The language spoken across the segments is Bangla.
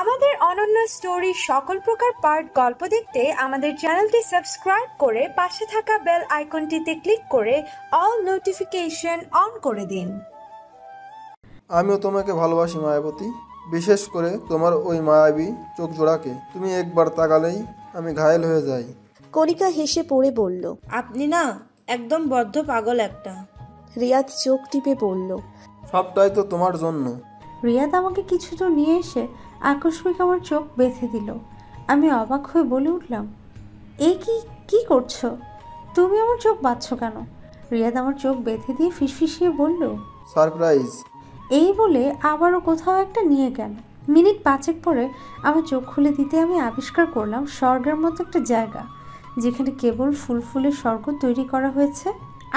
আমাদের অনন্য স্টোরি সকল প্রকার পার্ট গল্প দেখতে আমাদের চ্যানেলটি সাবস্ক্রাইব করে পাশে থাকা বেল আইকনটিতে ক্লিক করে অল নোটিফিকেশন অন করে দিন। আমিও তোমাকে ভালোবাসি মায়াবতী, বিশেষ করে তোমার ওই মায়াবী চোখ জোড়াকে। তুমি একবার তাকালেই আমি ঘায়েল হয়ে যাই। কণিকা হেসে পড়ে বলল, আপনি না একদম বদ্ধ পাগল একটা। রিয়াদ চোখ টিপে বলল, সবটাই তো তোমার জন্য। রিয়াদ আমাকে কিছু দূর নিয়ে এসে আকস্মিক আমার চোখ বেঁধে দিল। আমি অবাক হয়ে বলে উঠলাম, এই কি করছো? তুমি আমার চোখ বাঁধছো কেন? রিয়াদ আমার চোখ বেঁধে দিয়ে ফিসফিসিয়ে বলল, সারপ্রাইজ। এই বলে আবারও কোথাও একটা নিয়ে গেল। মিনিট 5 পরে আমার চোখ খুলে দিতে আমি আবিষ্কার করলাম স্বর্গের মতো একটা জায়গা, যেখানে কেবল ফুলের স্বর্গ তৈরি করা হয়েছে।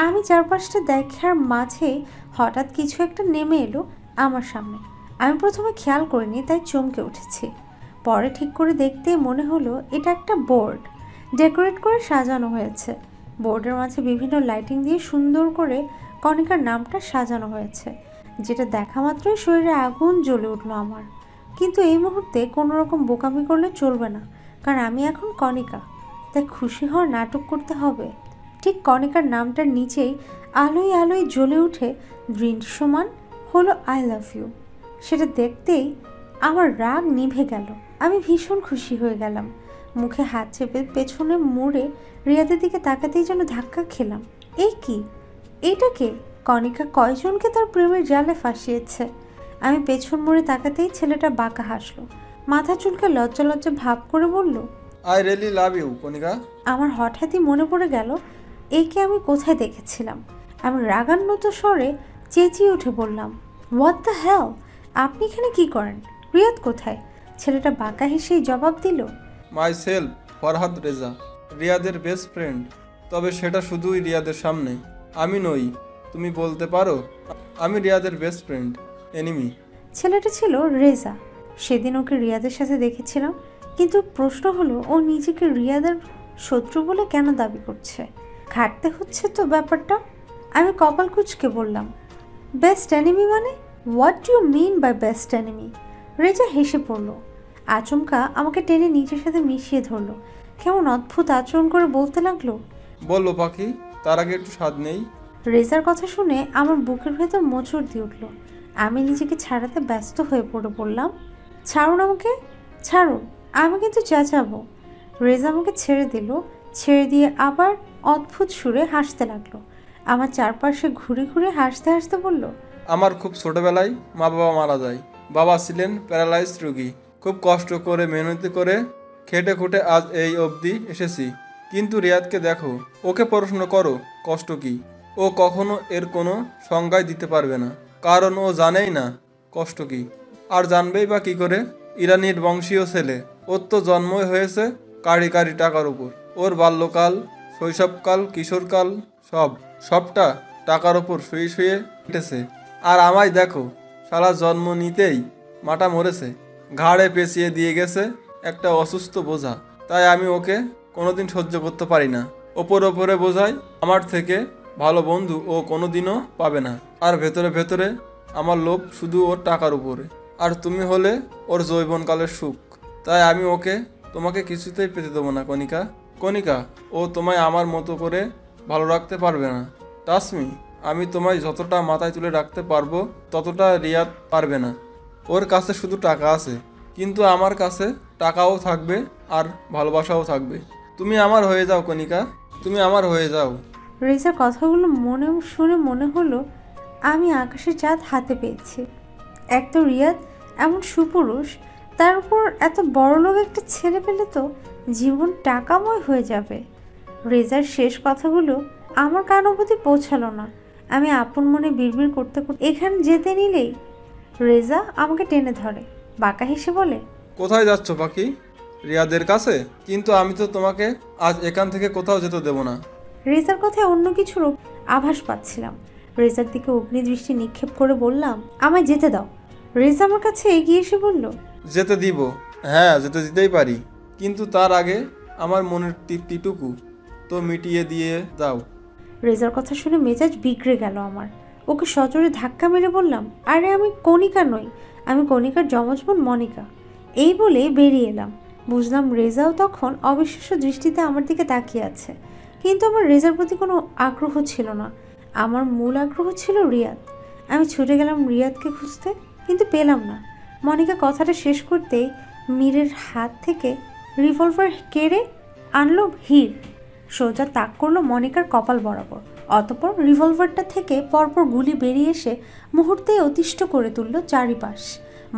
আমি চারপাশটা দেখার মাঝে হঠাৎ কিছু একটা নেমে এলো আমার সামনে। আমি প্রথমে খেয়াল করিনি, তাই চমকে উঠেছি। পরে ঠিক করে দেখতে মনে হলো এটা একটা বোর্ড, ডেকোরেট করে সাজানো হয়েছে। বোর্ডের মাঝে বিভিন্ন লাইটিং দিয়ে সুন্দর করে কণিকার নামটা সাজানো হয়েছে, যেটা দেখা মাত্রই শরীরে আগুন জ্বলে উঠলো আমার। কিন্তু এই মুহূর্তে কোনো রকম বোকামি করলে চলবে না, কারণ আমি এখন কণিকা, তাই খুশি হওয়ার নাটক করতে হবে। ঠিক কণিকার নামটার নিচেই আলোয় জ্বলে উঠে দৃশ্যমান হলো আই লাভ ইউ। সেটা দেখতেই আমার রাগ নিভে গেল। আমি ভীষণ খুশি হয়ে গেলাম। মুখে হাত চেপে পেছনে মুড়ে রিয়াদের দিকে তাকাতেই যেন ধাক্কা খেলাম। এই কি, এটা কে? কণিকা কয়জনকে তার প্রেমের জালে ফাঁসিয়েছে? আমি পেছন মুড়ে তাকাতেই ছেলেটা বাঁকা হাসলো, মাথা চুলকে লজ্জা ভাব করে বলল, আই রিয়েলি লাভ ইউ কণিকা। আমার হঠাৎই মনে পড়ে গেল একে আমি কোথায় দেখেছিলাম। আমি রাগান্বিত স্বরে চেঁচিয়ে উঠে বললাম, হোয়াট দ্য হেল, আপনি এখানে কি করেন? রিয়াদ কোথায়? ছেলেটা বাঁকা হেসেই জবাব দিল, মাই সেলফ ফরহাদ রেজা, রিয়াদের বেস্ট ফ্রেন্ড। তবে সেটা শুধুই রিয়াদের সামনে। আমি নই, তুমি বলতে পারো আমি রিয়াদের বেস্ট ফ্রেন্ড, এনিমি। ছেলেটা ছিল রেজা। সেদিন ওকে রিয়াদের সাথে দেখেছিলাম, কিন্তু প্রশ্ন হলো ও নিজেকে রিয়াদের শত্রু বলে কেন দাবি করছে? ঘাটতে হচ্ছে তো ব্যাপারটা। আমি কপাল কুঁচকে বললাম, বেস্ট এনিমি মানে? What do you mean by best enemy? Reza হেসে পড়ল। আচমকা আমাকে টেনে নিজের সাথে মিশিয়ে ধরলো। কেমন অদ্ভুত আচরণ করে বলতে লাগলো, বললো পাখি, তার আগে একটু স্বাদ নেই। রেজার কথা শুনে আমার বুকের ভেতর মোচড় দিয়ে উঠল। আমি নিজেকে ছাড়াতে ব্যস্ত হয়ে বললাম, ছাড়ুন আমাকে, ছাড়ুন, আমি কিন্তু চেঁচাবো। রেজা আমাকে ছেড়ে দিল। ছেড়ে দিয়ে আবার অদ্ভুত সুরে হাসতে লাগলো। আমার চারপাশে ঘুরে হাসতে বলল, আমার খুব ছোটবেলায় মা বাবা মারা যায়। বাবা ছিলেন প্যারালাইজড রোগী। খুব কষ্ট করে মেহনত করে খেটে খুঁটে আজ এই অবধি এসেছি। কিন্তু রিয়াদকে দেখো, ওকে প্রশ্ন করো কষ্ট কি। ও কখনো এর কোনো সংজ্ঞাই দিতে পারবে না, কারণ ও জানেই না কষ্ট কি। আর জানবেই বা কী করে? ইরানির বংশীয় ছেলে, ওর তো জন্মই হয়েছে কারি টাকার উপর। ওর বাল্যকাল, শৈশবকাল, কিশোরকাল সবটা টাকার ওপর শুয়ে কেটেছে। আর আমায় দেখো, শালা জন্ম নিতেই মাটা মরেছে, ঘাড়ে পেঁচিয়ে দিয়ে গেছে একটা অসুস্থ বোঝা। তাই আমি ওকে কোনোদিন সহ্য করতে পারি না। ওপরে বোঝায় আমার থেকে ভালো বন্ধু ও কোনোদিনও পাবে না। আর ভেতরে আমার লোভ শুধু ওর টাকার উপরে। আর তুমি হলে ওর যৌবনকালের সুখ। তাই আমি ওকে তোমাকে কিছুতেই পেতে দেবো না কণিকা। ও তোমায় আমার মতো করে ভালো রাখতে পারবে না। টাসমি, আমি তোমায় যতটা মাথায় তুলে রাখতে পারবো ততটা রিয়াদ পারবে না। ওর কাছে শুধু টাকা আছে, কিন্তু আমার কাছে টাকাও থাকবে আর ভালোবাসাও থাকবে। তুমি আমার হয়ে যাও কণিকা, তুমি আমার হয়ে যাও। রেজার কথাগুলো শুনে মনে হলো আমি আকাশের চাঁদ হাতে পেয়েছি। এক তো রিয়াদ এমন সুপুরুষ, তার উপর এত বড়লোক একটা ছেলে পেলে তো জীবন টাকাময় হয়ে যাবে। রেজার শেষ কথাগুলো আমার কান অবধি পৌঁছালো না। আমি আপন মনে বিড়বিড় করতে এখানে যেতে নিলেই রেজা আমাকে টেনে ধরে, বাঁকা হেসে বলে, কোথায় যাচ্ছ পাখি? রিয়াদের কাছে? কিন্তু আমি তো তোমাকে আজ এখান থেকে কোথাও যেতে দেব না। রেজার কথায় অন্য কিছুর আভাস পাচ্ছিলাম। রেজার দিকে অগ্নিদৃষ্টি নিক্ষেপ করে বললাম, আমায় যেতে দাও। রেজা আমার কাছে এগিয়ে এসে বলল, যেতে দিব, হ্যাঁ যেতে দিতেই পারি, কিন্তু তার আগে আমার মনের তৃপ্তিটুকু তো মিটিয়ে দিয়ে দাও। রেজার কথা শুনে মেজাজ বিগড়ে গেল আমার। ওকে সজোরে ধাক্কা মেরে বললাম, আরে আমি কণিকা নই, আমি কণিকার যমজ বোন মনিকা। এই বলে বেরিয়ে এলাম। বুঝলাম রেজাও তখন অবিশ্বাস্য দৃষ্টিতে আমার দিকে তাকিয়ে আছে, কিন্তু আমার রেজার প্রতি কোনো আগ্রহ ছিল না। আমার মূল আগ্রহ ছিল রিয়াদ। আমি ছুটে গেলাম রিয়াদকে খুঁজতে, কিন্তু পেলাম না। মনিকা কথাটা শেষ করতেই মীরের হাত থেকে রিভলভার কেড়ে আনলো হীর। সোজা তাক করলো মনিকার কপাল বরাবর। অতঃপর রিভলভারটা থেকে পরপর গুলি বেরিয়ে এসে মুহূর্তেই অতিষ্ঠ করে তুলল চারিপাশ।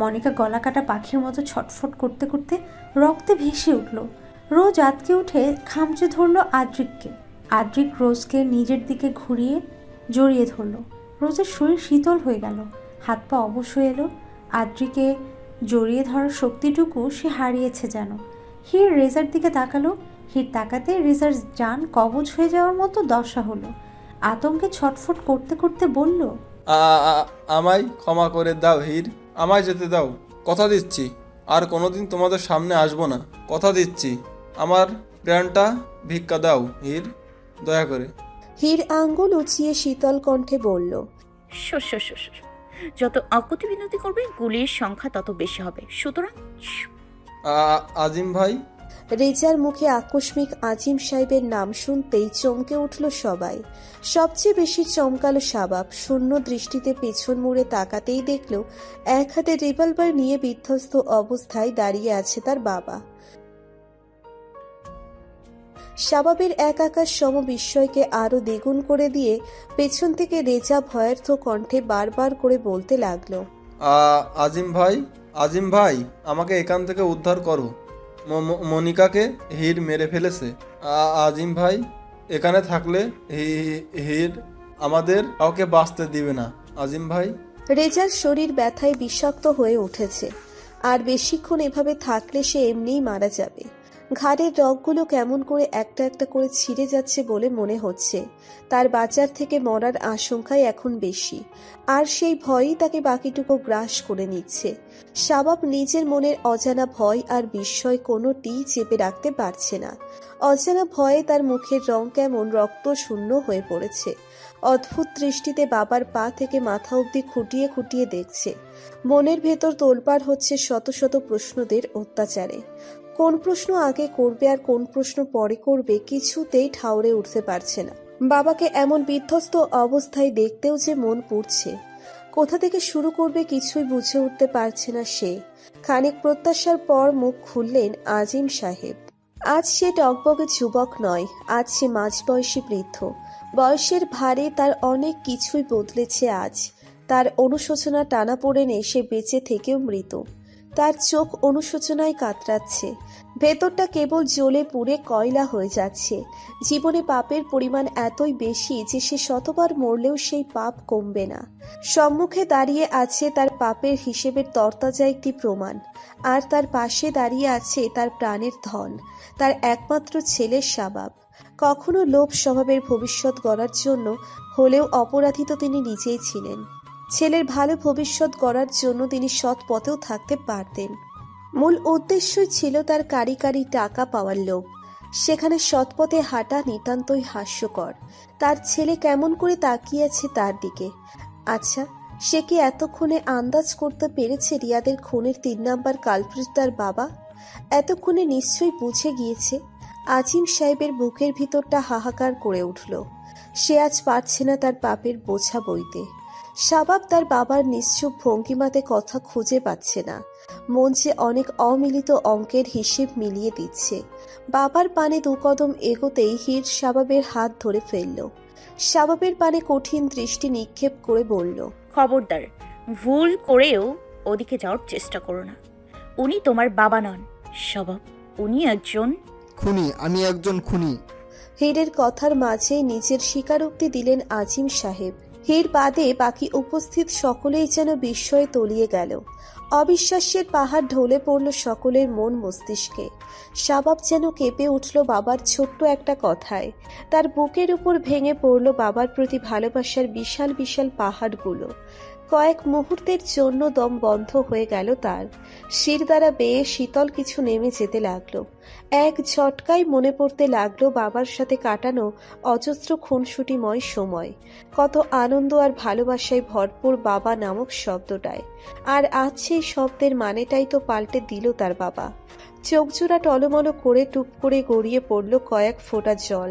মনিকা গলা কাটা পাখির মতো ছটফট করতে করতে রক্তে ভেসে উঠল। রোজ আতকে উঠে খামচে ধরলো আদ্রিককে। আদ্রিক রোজকে নিজের দিকে ঘুরিয়ে জড়িয়ে ধরল। রোজের শরীর শীতল হয়ে গেল, হাত পা অবশ হয়ে এলো। আদ্রিকে জড়িয়ে ধরার শক্তিটুকু সে হারিয়েছে যেন। হীর রেজার দিকে তাকালো। হীর তাকাতে রেজার জান কবজ হয়ে যাওয়ার মতো দশা হলো। আতঙ্কে ছটফট করতে করতে বলল, আমায় ক্ষমা করে দাও হীর, আমায় যেতে দাও। কথা দিচ্ছি আর কোনোদিন তোমাদের সামনে আসবো না। কথা দিচ্ছি, আমার প্রাণটা ভিক্ষা দাও হীর, দয়া করে। হীর আঙ্গুল উঁচিয়ে শীতল কণ্ঠে বলল, যত আকুতি বিনতি করবে গুলির সংখ্যা তত বেশি হবে, সুতরাং আজিম ভাই। রেজার মুখে আকস্মিক আজিম সাহেবের নাম শুনতেই চমকে উঠল সবাই। সবচেয়ে বেশি চমকালো শাবাব। শূন্য দৃষ্টিতে পেছন মুড়ে তাকাতেই দেখল এক হাতে রিভলভার নিয়ে বিধ্বস্ত অবস্থায় দাঁড়িয়ে আছে তার বাবা। শাবাবের এক আকাশ সম বিস্ময়কে আরো দ্বিগুণ করে দিয়ে পেছন থেকে রেজা ভয়ার্থ কণ্ঠে বারবার করে বলতে লাগলো, আজিম ভাই, আমাকে এখান থেকে উদ্ধার করো। মনিকাকে হীর মেরে ফেলেছে। আজিম ভাই এখানে থাকলে হীর আমাদের কাউকে বাঁচতে দিবে না। আজিম ভাই। রেজার শরীর ব্যথায় বিষাক্ত হয়ে উঠেছে। আর বেশিক্ষণ এভাবে থাকলে সে এমনিই মারা যাবে। ঘাড়ের রগগুলো কেমন করে একটা একটা করে ছিঁড়ে যাচ্ছে বলে মনে হচ্ছে। তার বাঁচার থেকে মরার আশঙ্কাই এখন বেশি, আর সেই ভয়ই তাকে বাকিটুকু গ্রাস করে নিচ্ছে। শাবাব নিজের মনের অজানা ভয় আর বিস্ময় কোনোটি চেপে রাখতে পারছে না। অজানা ভয়ে তার মুখের রং কেমন রক্ত শূন্য হয়ে পড়েছে। অদ্ভুত দৃষ্টিতে বাবার পা থেকে মাথা অবধি খুঁটিয়ে খুঁটিয়ে দেখছে। মনের ভেতর তোলপাড় হচ্ছে শত শত প্রশ্নদের অত্যাচারে। কোন প্রশ্ন আগে করবে আর কোন প্রশ্ন পরে করবে কিছুতেই ঠাউরে উঠতে পারছে না। বাবাকে এমন বিধ্বস্ত অবস্থায় দেখতেও যে মন পুড়ছে। কোথা থেকে শুরু করবে কিছুই বুঝে উঠতে পারছে না সে। খানিক প্রত্যাশার পর মুখ খুললেন আজিম সাহেব। আজ সে টকবগে যুবক নয়, আজ সে মাঝবয়সী বৃদ্ধ। বয়সের ভারে তার অনেক কিছুই বদলেছে আজ। তার অনুশোচনা টানাপোড়েনে সে বেঁচে থেকেও মৃত। তার চোখ অনুশোচনায় কাতরাচ্ছে। ভেতরটা কেবল জ্বলে পুড়ে কয়লা হয়ে যাচ্ছে। জীবনে পাপের পরিমাণ এতই বেশি যে সে শতবার মরলেও সেই পাপ কমবে না। সম্মুখে দাঁড়িয়ে আছে তার পাপের হিসেবের তরতাজা একটি প্রমাণ, আর তার পাশে দাঁড়িয়ে আছে তার প্রাণের ধন, তার একমাত্র ছেলে শাবাব। কখনো লোভ স্বভাবের ভবিষ্যৎ গড়ার জন্য হলেও অপরাধী তো তিনি নিজেই ছিলেন। ছেলের ভালো ভবিষ্যৎ গড়ার জন্য তিনি সৎ পথেও থাকতে পারতেন। মূল উদ্দেশ্যই ছিল তার কারি কারি টাকা পাওয়ার লোভ। সেখানে সৎপথে হাঁটা নিতান্তই হাস্যকর। তার ছেলে কেমন করে তাকিয়ে আছে তার দিকে। আচ্ছা, সে কি এতক্ষণে আন্দাজ করতে পেরেছে রিয়াদের খুনের 3 নাম্বার কালপ্রিট তার বাবা? এতক্ষণে নিশ্চয়ই বুঝে গিয়েছে। আজিম সাহেবের বুকের ভিতরটা হাহাকার করে উঠল। সে আজ পারছে না তার পাপের বোঝা বইতে। শাবাব তার বাবার নিশ্চুপ ভঙ্গিমাতে কথা খুঁজে পাচ্ছে না। মন যে অনেক অমিলিত অঙ্কের হিসেব মিলিয়ে দিচ্ছে। বাবার পানে 2 কদম এগোতেই হীর শাবাবের হাত ধরে ফেলল। শাবাবের পানে কঠিন দৃষ্টি নিক্ষেপ করে বলল, খবরদার, ভুল করেও ওদিকে যাওয়ার চেষ্টা করো না। উনি তোমার বাবা নন শাবাব, উনি একজন খুনি। আমি একজন খুনি। হীরের কথার মাঝে নিজের স্বীকারোক্তি দিলেন আজিম সাহেব। হীর বাদে বাকি উপস্থিত সকলেই যেন বিস্ময়ে তলিয়ে গেল। অবিশ্বাসের পাহাড় ঢলে পড়ল সকলের মন মস্তিষ্কে। শাবাব যেন কেঁপে উঠল বাবার ছোট্ট একটা কথায়। তার বুকের উপর ভেঙে পড়ল বাবার প্রতি ভালোবাসার বিশাল বিশাল পাহাড়গুলো। কয়েক মুহূর্তের জন্য দম বন্ধ হয়ে গেল তার। শির দ্বারা বেয়ে শীতল কিছু নেমে যেতে লাগলো। এক ঝটকায় মনে পড়তে লাগলো বাবার সাথে কাটানো অজস্র খুনসুটিময় সময়, কত আনন্দ আর ভালোবাসায় ভরপুর বাবা নামক শব্দটায়। আর আজ সেই শব্দের মানেটাই তো পাল্টে দিল তার বাবা। চোখজোড়া টলমলো করে টুপ করে গড়িয়ে পড়ল কয়েক ফোঁটা জল।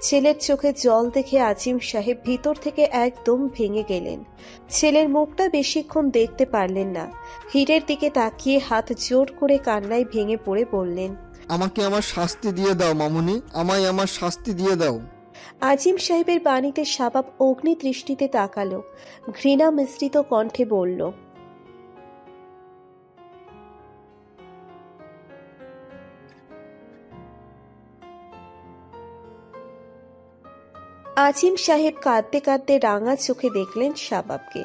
ছেলের চোখে জল দেখে আজিম সাহেব ভিতর থেকে একদম ভেঙে গেলেন। ছেলের মুখটা বেশিক্ষণ দেখতে পারলেন না। হীরের দিকে তাকিয়ে হাত জোর করে কান্নায় ভেঙে পড়ে বললেন, আমাকে আমার শাস্তি দিয়ে দাও মামুনি, আমায় আমার শাস্তি দিয়ে দাও। আজিম সাহেবের বাণীতে শাবাব অগ্নি দৃষ্টিতে তাকালো, ঘৃণা মিশ্রিত কণ্ঠে বলল, আজিম সাহেব কাঁদতে কাঁদতে রাঙা চোখে দেখলেন শাবাবকে।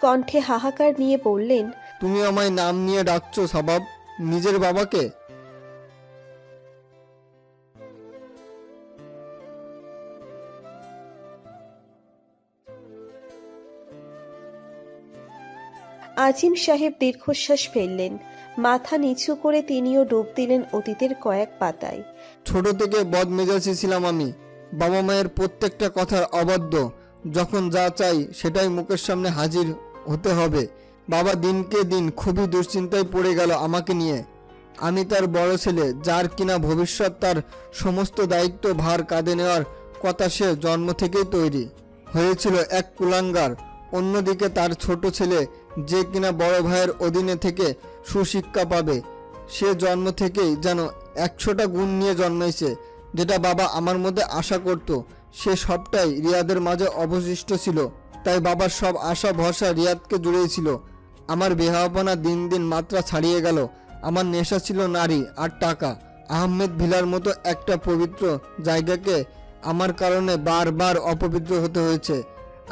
কণ্ঠে হাহাকার নিয়ে বললেন, তুমি আমায় নাম নিয়ে ডাকছো শাবাব, নিজের বাবাকে? আজিম সাহেব দীর্ঘশ্বাস ফেললেন। মাথা নিচু করে তিনিও ডুব দিলেন অতীতের কয়েক পাতায়। ছোট থেকে বদমেজাজি ছিলাম আমি, বাবা মায়ের প্রত্যেকটা কথার অবাধ্য। যখন যা চাই সেটাই মুখের সামনে হাজির হতে হবে। বাবা দিনকে দিন খুবই দুশ্চিন্তায় পড়ে গেল আমাকে নিয়ে। আমি তার বড় ছেলে, যার কিনা ভবিষ্যৎ, তার সমস্ত দায়িত্ব ভার কাঁধে নেওয়ার কথা সে জন্ম থেকেই তৈরি হয়েছিল এক কুলাঙ্গার। অন্যদিকে তার ছোট ছেলে, যে কিনা বড় ভাইয়ের অধীনে থেকে সুশিক্ষা পাবে, সে জন্ম থেকেই যেন 100টা গুণ নিয়ে জন্মাইছে। যেটা বাবা আমার মধ্যে আশা করত, সে সবটাই রিয়াদের মাঝে অবশিষ্ট ছিল। তাই বাবার সব আশা ভরসা রিয়াদকে জুড়েছিল। আমার বেহাপনা দিন দিন মাত্রা ছাড়িয়ে গেল। আমার নেশা ছিল নারী আর টাকা। আহমেদ ভিলার মতো একটা পবিত্র জায়গাকে আমার কারণে বারবার অপবিত্র হতে হয়েছে।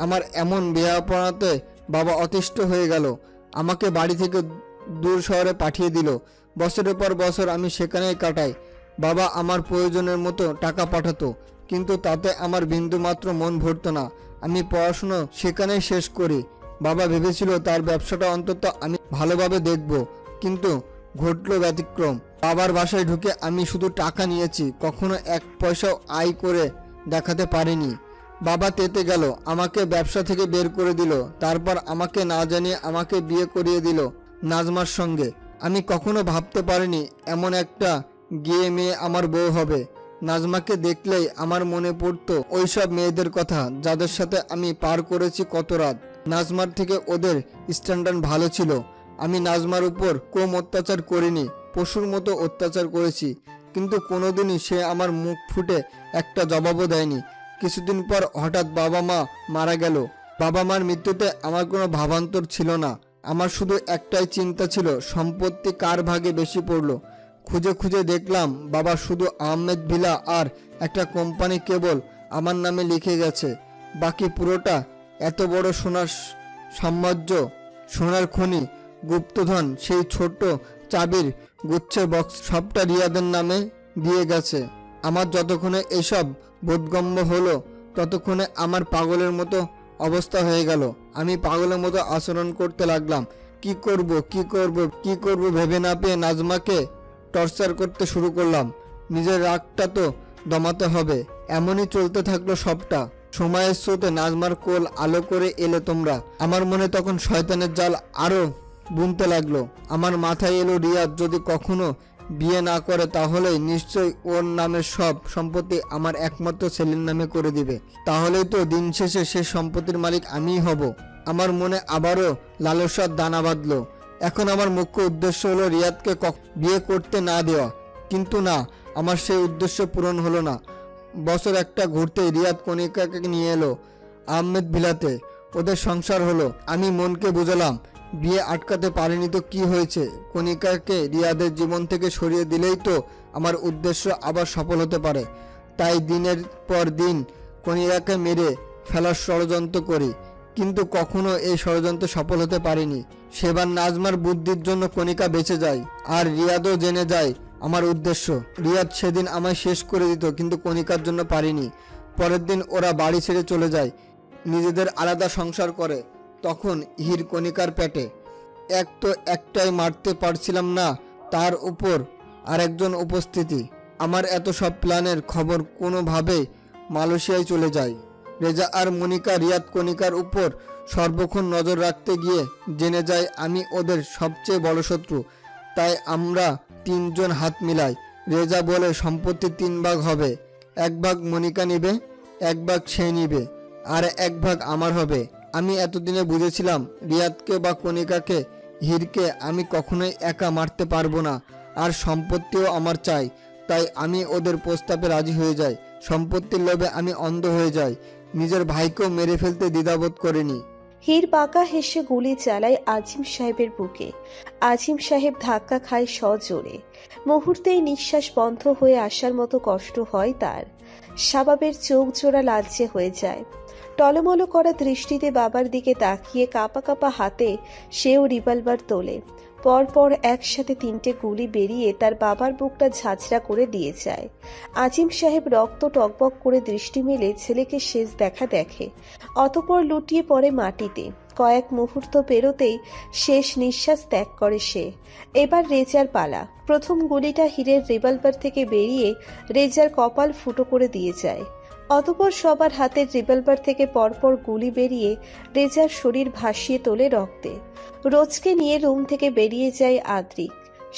আমার এমন বেহাপনাতে বাবা অতিষ্ঠ হয়ে গেল, আমাকে বাড়ি থেকে দূর শহরে পাঠিয়ে দিল। বছরের পর বছর আমি সেখানেই কাটাই। বাবা আমার প্রয়োজনের মতো টাকা পাঠাতো, কিন্তু তাতে আমার বিন্দুমাত্র মন ভরত না। আমি পড়াশুনো সেখানেই শেষ করি। বাবা ভেবেছিল তার ব্যবসাটা অন্তত আমি ভালোভাবে দেখব, কিন্তু ঘটল ব্যতিক্রম। বাবার বাসায় ঢুকে আমি শুধু টাকা নিয়েছি, কখনো 1 পয়সাও আয় করে দেখাতে পারিনি। বাবা তেতে গেল, আমাকে ব্যবসা থেকে বের করে দিল। তারপর আমাকে না জানিয়ে আমাকে বিয়ে করিয়ে দিল নাজমার সঙ্গে। আমি কখনো ভাবতে পারিনি এমন একটা গিয়ে মেয়ে আমার বউ হবে। নাজমাকে দেখলেই আমার মনে পড়তো ওইসব মেয়েদের কথা, যাদের সাথে আমি পার করেছি কত রাত। নাজমার থেকে ওদের স্ট্যান্ডার্ড ভালো ছিল। আমি নাজমার উপর কম অত্যাচার করিনি, পশুর মতো অত্যাচার করেছি, কিন্তু কোনোদিনই সে আমার মুখ ফুটে একটা জবাবও দেয়নি। কিছুদিন পর হঠাৎ বাবা মা মারা গেল। বাবা মার মৃত্যুতে আমার কোনো ভাবান্তর ছিল না। আমার শুধু একটাই চিন্তা ছিল, সম্পত্তি কার ভাগে বেশি পড়লো। খুঁজে খুঁজে দেখলাম বাবা শুধু আহমেদ ভিলা আর একটা কোম্পানি কেবল আমার নামে লিখে গেছে। বাকি পুরোটা, এত বড় সোনার সাম্রাজ্য, সোনার খনি, গুপ্তধন, সেই ছোট চাবির গুচ্ছের বক্স, সবটা রিয়াদের নামে দিয়ে গেছে। আমার যতক্ষণে এসব বোধগম্য হলো, ততক্ষণে আমার পাগলের মতো অবস্থা হয়ে গেল। আমি পাগলের মতো আচরণ করতে লাগলাম। কি করব ভেবে না পেয়ে নাজমাকে টর্চার করতে শুরু করলাম। নিজের রাগটা তো দমাতে হবে। এমনই চলতে থাকলো সবটা। সময়ের স্রোতে নাজমার কোল আলো করে এলে তোমরা। আমার মনে তখন শয়তানের জাল আরো বুনতে লাগলো। আমার মাথায় এলো, রিয়াদ যদি কখনো বিয়ে না করে তাহলেই নিশ্চয়ই ওর নামের সব সম্পত্তি আমার একমাত্র ছেলের নামে করে দিবে। তাহলেই তো দিন শেষে সে সম্পত্তির মালিক আমিই হব। আমার মনে আবারও লালসার দানা বাঁধলো। এখন আমার মুখ্য উদ্দেশ্য হলো রিয়াদকে বিয়ে করতে না দেওয়া। কিন্তু না, আমার সেই উদ্দেশ্য পূরণ হলো না। বছর একটা ঘুরতেই রিয়াদ কণিকাকে নিয়ে এলো আহমেদ ভিলাতে। ওদের সংসার হলো। আমি মনকে বুঝালাম, বিয়ে আটকাতে পারিনি তো কি হয়েছে? কণিকাকে রিয়াদের জীবন থেকে সরিয়ে দিলেই তো আমার উদ্দেশ্য আবার সফল হতে পারে। তাই দিনের পর দিন কণিকাকে মেরে ফেলার ষড়যন্ত্র করি, কিন্তু কখনো এই ষড়যন্ত্র সফল হতে পারিনি। সেবার নাজমার বুদ্ধির জন্য কণিকা বেঁচে যায়, আর রিয়াদও জেনে যায় আমার উদ্দেশ্য। রিয়াদ সেদিন আমায় শেষ করে দিত, কিন্তু কণিকার জন্য পারিনি। পরের দিন ওরা বাড়ি ছেড়ে চলে যায়, নিজেদের আলাদা সংসার করে। তখন হির কণিকার পেটে। একটাই মারতে পারছিলাম না, তার উপর আর একজন উপস্থিতি। আমার এত সব প্ল্যানের খবর কোনোভাবে মালয়েশিয়ায় চলে যায়। রেজা আর মনিকা রিয়াদ কণিকার উপর সর্বক্ষণ নজর রাখতে গিয়ে জেনে যায় আমি ওদের সবচেয়ে বড় শত্রু। তাই আমরা তিনজন হাত মিলাই। রেজা বলে সম্পত্তি 3 ভাগ হবে, 1 ভাগ মনিকা নিবে, 1 ভাগ সে নিবে, আর 1 ভাগ আমার হবে। আমি এতদিনে বুঝেছিলাম রিয়াদকে বা কণিকাকে, হীরকে আমি কখনোই একা মারতে পারবো না, আর সম্পত্তিও আমার চাই। তাই আমি ওদের প্রস্তাবে রাজি হয়ে যাই। সম্পত্তির লোভে আমি অন্ধ হয়ে যাই। নিজের ভাইকেও মেরে ফেলতে দ্বিধাবোধ করিনি। হীর বাঁকা হেসে গুলি চালায় আজিম সাহেবের বুকে। আজিম সাহেব ধাক্কা খায় সজোরে। মুহূর্তেই নিঃশ্বাস বন্ধ হয়ে আসার মতো কষ্ট হয় তার। শাবাবের চোখ জোড়া লালচে হয়ে যায়। টলমলো করা দৃষ্টিতে বাবার দিকে তাকিয়ে কাঁপা কাঁপা হাতে সেও রিভলভার তোলে। পরপর একসাথে 3টে গুলি বেরিয়ে তার বাবার বুকটা ঝাঁঝরা করে দিয়ে যায়। আজিম সাহেব রক্ত টকবক করে দৃষ্টি মেলে ছেলেকে শেষ দেখা দেখে, অতঃপর লুটিয়ে পড়ে মাটিতে। কয়েক মুহূর্ত পেরোতেই শেষ নিঃশ্বাস ত্যাগ করে সে। এবার রেজার পালা। প্রথম গুলিটা হীরের রিভলভার থেকে বেরিয়ে রেজার কপাল ফুটো করে দিয়ে যায়। অতঃপর সবার হাতের রিভলভার থেকে পরপর গুলি বেরিয়ে রেজার শরীর ভাসিয়ে তোলে রক্তে। রোজকে নিয়ে রুম থেকে বেরিয়ে যায় আদ্রিক।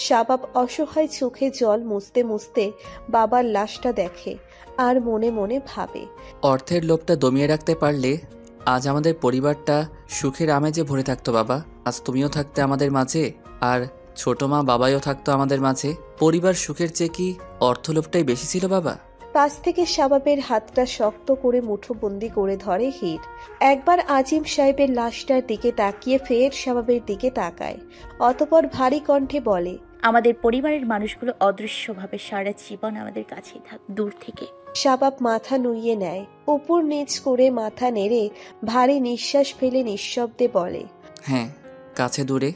শাবাব অসহায় চোখে জল মুছতে মুছতে বাবার লাশটা দেখে আর মনে মনে ভাবে, অর্থের লোভটা দমিয়ে রাখতে পারলে আজ আমাদের পরিবারটা সুখের আমেজে ভরে থাকতো বাবা। আজ তুমিও থাকতে আমাদের মাঝে, আর ছোট মা বাবাইও থাকতো আমাদের মাঝে। পরিবার সুখের চেয়ে কি অর্থলোভটাই বেশি ছিল বাবা? পাশ থেকে শাবাবের হাতটা শক্ত করে মুঠোবন্দি করে ধরে হীর। একবার আজিম সাহেবের লাশটার দিকে তাকিয়ে ফের শাবাবের দিকে তাকায়। অতঃপর ভারী কণ্ঠে বলে, আমাদের পরিবারের মানুষগুলো অদৃশ্যভাবে সারা জীবন আমাদের কাছেই থাক, দূর থেকে। শাবাব মাথা নুইয়ে নেয়। উপর নিচ করে মাথা নেড়ে ভারী নিঃশ্বাস ফেলে নিঃশব্দে বলে, হ্যাঁ, কাছে দূরে।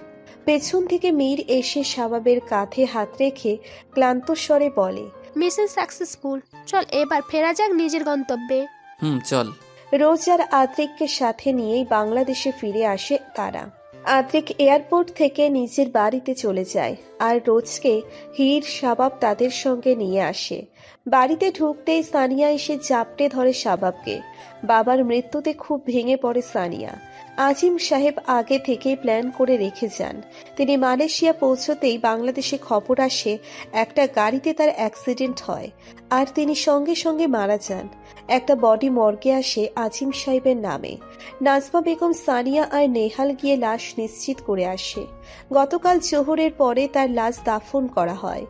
পেছন থেকে মীর এসে শাবাবের কাঁধে হাত রেখে ক্লান্ত স্বরে বলে, মিশন সাকসেসফুল, চল এবার ফেরা যাক নিজের গন্তব্যে। চল। রোজ আর আদ্রিককে সাথে নিয়েই বাংলাদেশে ফিরে আসে তারা। আদ্রিক এয়ারপোর্ট থেকে নিজের বাড়িতে চলে যায়, আর রোজকে হীর শাবাব তাদের সঙ্গে নিয়ে আসে। বাড়িতে ঢুকতেই সানিয়া এসে জাপটে ধরে শাবাবকে। বাবার মৃত্যুতে খুব ভেঙে পড়ে সানিয়া। আজিম সাহেব আগে থেকেই প্ল্যান করে রেখে যান। তিনি মালয়েশিয়া পৌঁছতেই বাংলাদেশে খবর আসে একটা গাড়িতে তার অ্যাক্সিডেন্ট হয়, আর তিনি সঙ্গে সঙ্গে মারা যান। একটা বডি মর্গে আসে আজিম সাহেবের নামে। নাজমা বেগম, সানিয়া আর নেহাল গিয়ে লাশ নিশ্চিত করে আসে। গতকাল জোহরের পরে তার লাশ দাফন করা হয়।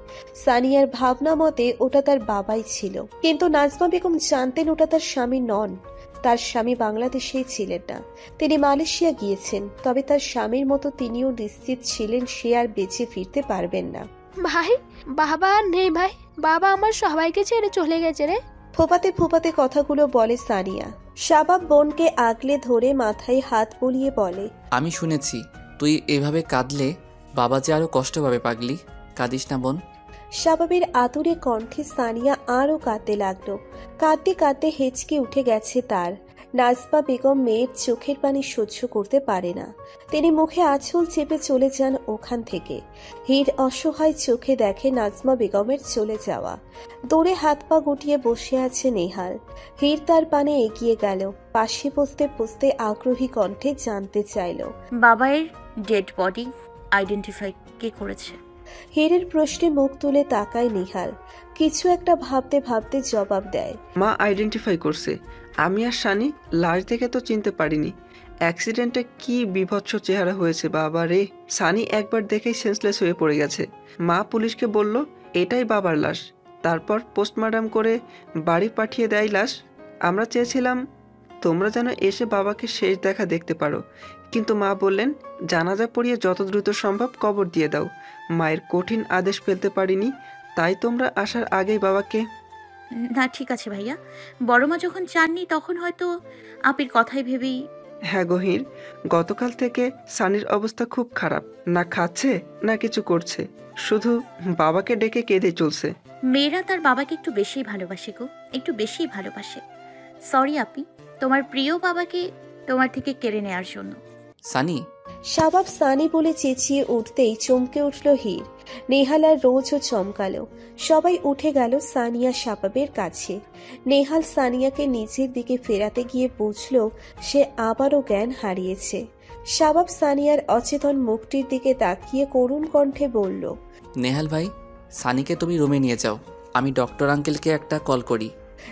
সানিয়ার ভাবনা মতে ওটা তার বাবাই ছিল, কিন্তু নাজমা বেগম জানতেন ওটা তার স্বামী নন। তার স্বামী বাংলাদেশেই ছিলেন না, তিনি মালয়েশিয়া গিয়েছেন। তবে তার স্বামীর মতো তিনিও নিশ্চিত ছিলেন সে আর বেঁচে ফিরতে পারবেন না। ভাই, বাবা আর নেই ভাই, বাবা আমার সবাইকে ছেড়ে চলে গেছে রে। ফোপাতে ফোপাতে কথাগুলো বলে সানিয়া। শাবাব বোনকে আগলে ধরে মাথায় হাত বুলিয়ে বলে, আমি শুনেছি তুই এভাবে কাঁদলে বাবা যে আরো কষ্ট পাবে পাগলি। কাঁদিস না বোন। শাবাবের আতুরে কণ্ঠে সানিয়া আরও কাঁদতে লাগলো। কাঁদতে কাঁদতে হেঁচকে উঠে গেছে তার। নাজমা বেগম মেয়ের চোখের পানি সহ্য করতে পারে না। তিনি মুখে আঁচল চেপে চলে যান ওখান থেকে। হীর অসহায় চোখে দেখে নাজমা বেগমের চলে যাওয়া। দৌড়ে হাত পা গুটিয়ে বসে আছে নেহাল। হীর তার পানে এগিয়ে গেল। পাশে বসতে বসতে আগ্রহী কণ্ঠে জানতে চাইল, বাবাইয়ের ডেড বডি আইডেন্টিফাই কে করেছে? হীরের প্রশ্নে মুখ তুলে তাকায় নিহাল। কিছু একটা ভাবতে ভাবতে জবাব দেয়, মা আইডেন্টিফাই করছে। আমি আর শানি লাশ দেখে তো চিনতে পারিনি। অ্যাক্সিডেন্টে কি বিভৎস চেহারা হয়েছে বাবা রে। সানি একবার দেখেই সেন্সলেস হয়ে পড়ে গেছে। মা পুলিশকে বলল এটাই বাবার লাশ। তারপর পোস্টমর্টম করে বাড়ি পাঠিয়ে দেয় লাশ। আমরা চেয়েছিলাম তোমরা যেন এসে বাবাকে শেষ দেখা দেখতে পারো, কিন্তু মা বললেন জানাজা পড়িয়ে যত দ্রুত সম্ভব কবর দিয়ে দাও। মায়ের কঠিন আদেশ ফেলতে পারিনি, তাই তোমরা আসার আগেই বাবাকে। না ঠিক আছে ভাইয়া, বড় মা যখন চাননি তখন হয়তো আপির কথাই ভেবেই। হ্যাঁ গহির, গতকাল থেকে সানির অবস্থা খুব খারাপ। না খাচ্ছে না কিছু করছে, শুধু বাবাকে ডেকে কেঁদে চলছে। মেয়েরা তার বাবাকে একটু বেশি ভালোবাসে গো, একটু বেশি ভালোবাসে। সরি আপি, তোমার প্রিয় বাবাকে তোমার থেকে কেড়ে নেওয়ার জন্য। সানি। শাবাব সানি বলে চেঁচিয়ে উঠতেই চমকে উঠল হীর। নেহাল আর রোজও চমকালো। সবাই উঠে গেল সানিয়া শাবাবের কাছে। নেহাল সানিয়াকে নিজের দিকে ফেরাতে গিয়ে বুঝল সে আবারও জ্ঞান হারিয়েছে। শাবাব সানিয়ার অচেতন মুখটির দিকে তাকিয়ে করুণ কণ্ঠে বলল, নেহাল ভাই, সানিকে তুমি রুমে নিয়ে যাও, আমি ডক্টর আঙ্কেলকে একটা কল করি।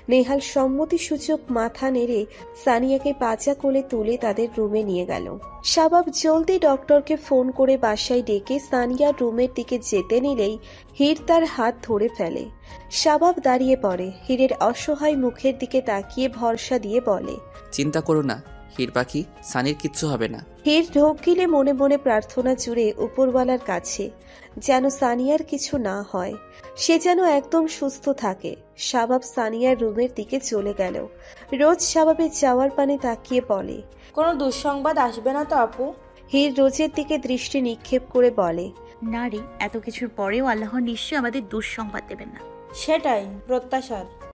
নেহাল সম্মতিসূচক মাথা নেড়ে সানিয়াকে পাজা কোলে তুলে তাদের রুমে নিয়ে গেল। শাবাব জলদি ডক্টরকে ফোন করে বাসায় ডেকে সানিয়ার রুমের দিকে যেতে নিলেই হীর তার হাত ধরে ফেলে। শাবাব দাঁড়িয়ে পড়ে, হীরের অসহায় মুখের দিকে তাকিয়ে ভরসা দিয়ে বলে, চিন্তা করো না হীর পাখি, সানির কিচ্ছু হবে না। হীর ঢোক গিলে মনে মনে প্রার্থনা জুড়ে উপরওয়ালার কাছে যেন সানিয়ার কিছু না হয়, সে যেন একদম সুস্থ থাকে। শাবাব সানিয়ার রুমের দিকে চলে গেল। রোজ শাবাবের যাওয়ার পানে তাকিয়ে বলে, কোনো দুঃসংবাদ আসবে না তো আপু? হীর রোজের দিকে দৃষ্টি নিক্ষেপ করে বলে, না রে, এত কিছুর পরেও আল্লাহ নিশ্চয়ই আমাদের দুঃসংবাদ দেবেন না। সেটাই প্রত্যাশার।